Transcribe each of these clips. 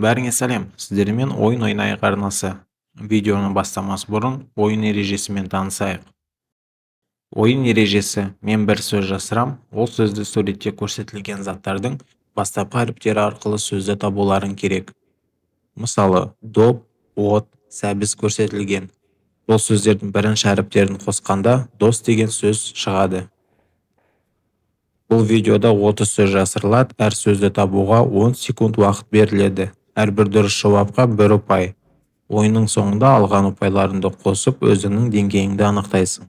Бәріңе сәлем, сіздермен ойын ойнайық арнасы. Видеоны бастамас бұрын ойын ережесімен танысайық. Ойын ережесі: мен бір сөз жасырам, ол сөзді суретте көрсетілген заттардың бастапқы әріптері арқылы сөзді табуларың керек. Мысалы, доп, от, сәбіз көрсетілген. Бұл сөздердің бірінші әріптерін қосқанда дос деген сөз шығады. Бұл видеода 30 сөз жасырылады, әр сөзді табуға 10 секунд уақыт беріледі. Әрбір дұрыс жауапқа 1 ұпай. Ойынның соңында алған ұпайларыңды қосып, өзіңнің деңгейіңді анықтайсың.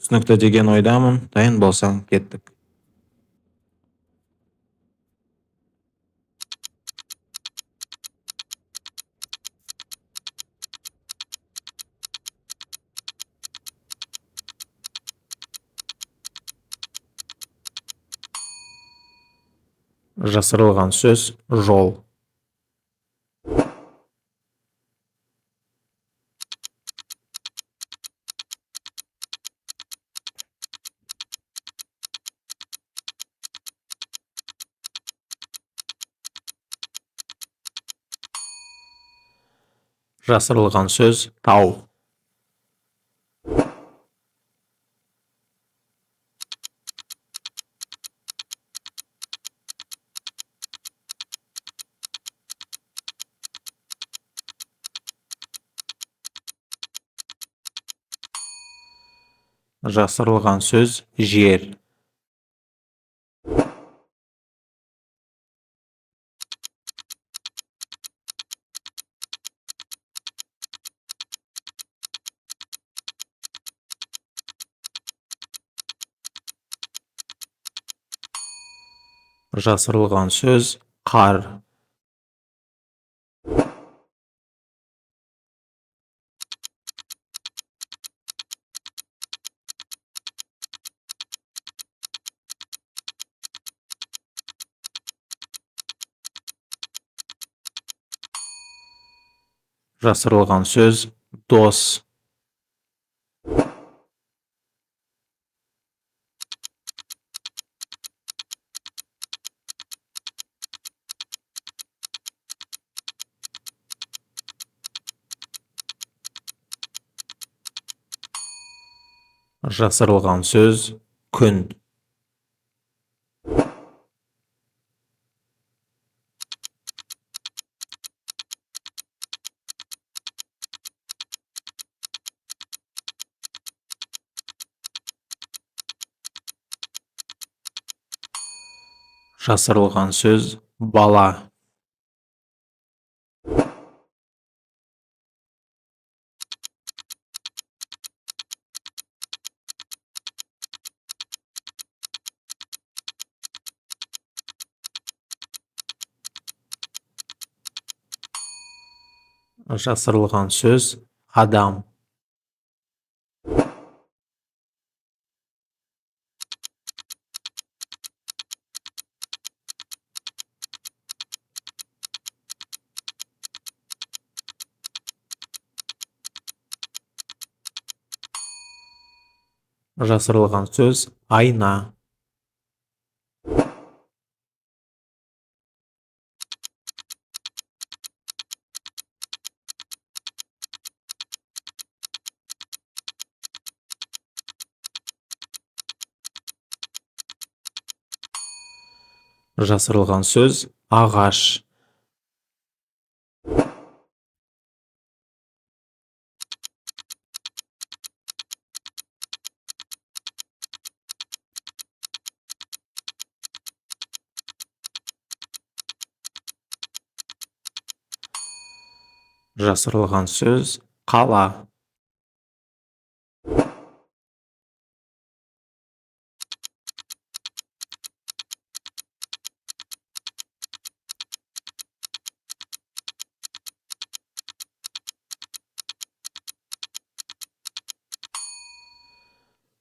Түсінікті деген ойдамын, дайын болсаң, кеттік. Жасырылған сөз: жол. Жасырылған сөз: тау. Жасырылған сөз: жер. Жасырылған сөз: қар. Жасырылған сөз: дос. Жасырылған сөз: күн. Жасырылған сөз: бала. Жасырылған сөз: адам. Жасырылған сөз: айна. Жасырылған сөз: ағаш. Жасырылған сөз: қала.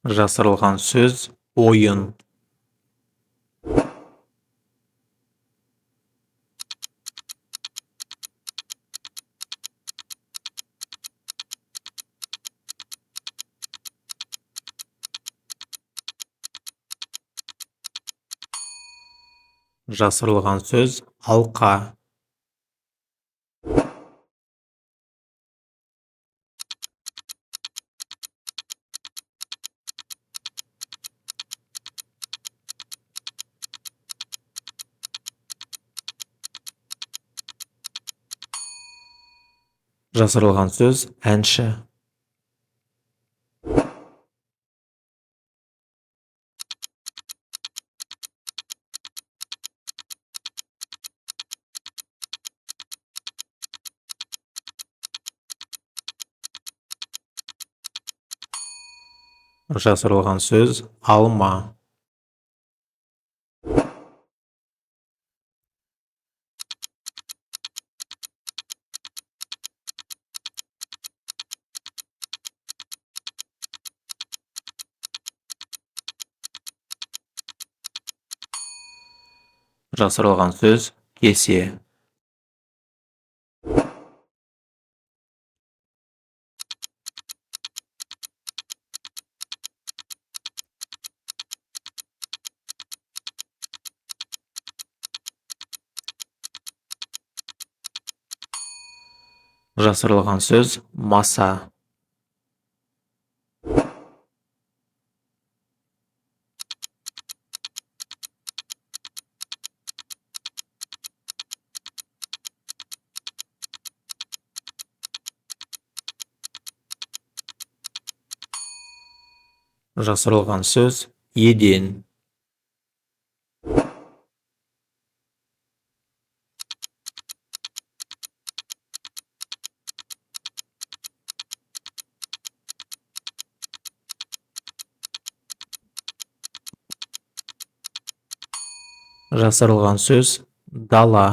Жасырылған сөз: ойын. Жасырылған сөз: алқа. Жасырылған сөз әнші. Жасырылған сөз алма. Жасырылған сөз кесе. Жасырылған сөз маса. Жасырылған сөз еден. Жасырылған сөз дала.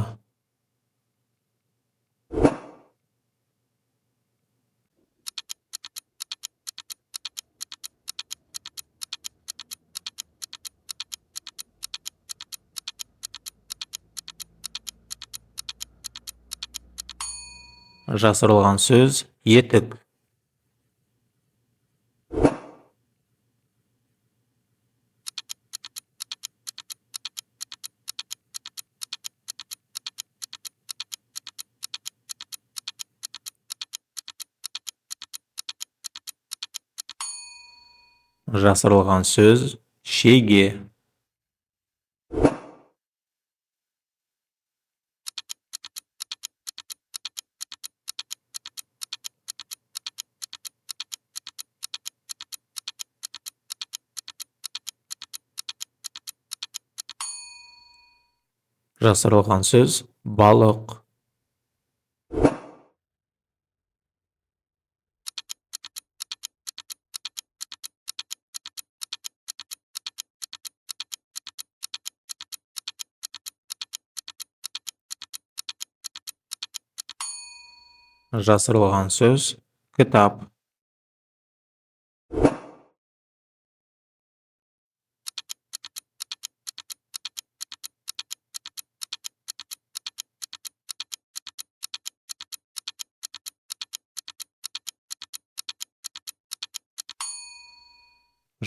Жасырылған сөз етік. Жасырылған сөз шеге. Жасырылған сөз балық. Жасырылған сөз кітап.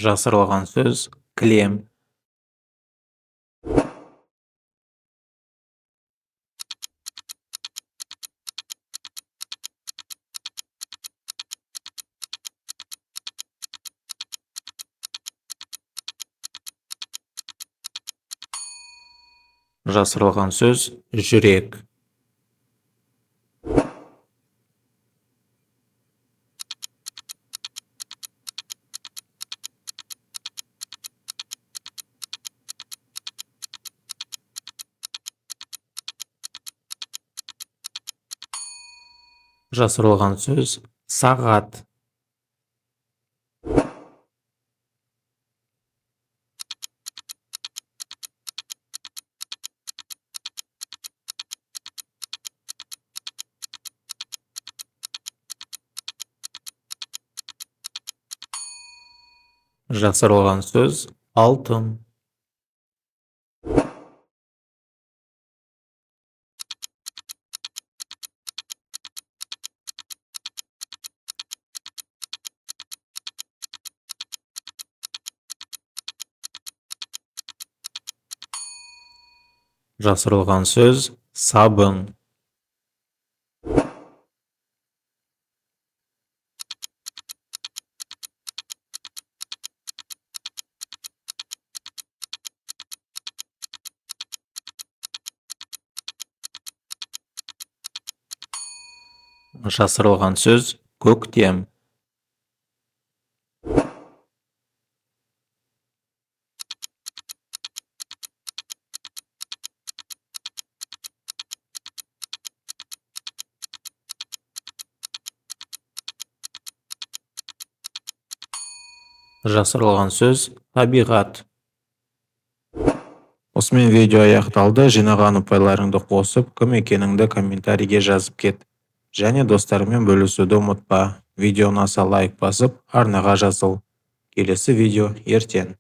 Жасырылған сөз кілем. Жасырылған сөз жүрек. Жасырылған сөз сағат. Жасырылған сөз алтын. Жасырылған сөз сабын. Жасырылған сөз көктем. Жасырылған сөз табиғат. Осымен видео аяқталды. Жинаған ұпайларыңды қосып, кім екеніңді комментарийге жазып кет. Және достарымен бөлісуді ұмытпа. Видео ұнаса лайк басып, арнаға жазыл. Келесі видео ертең.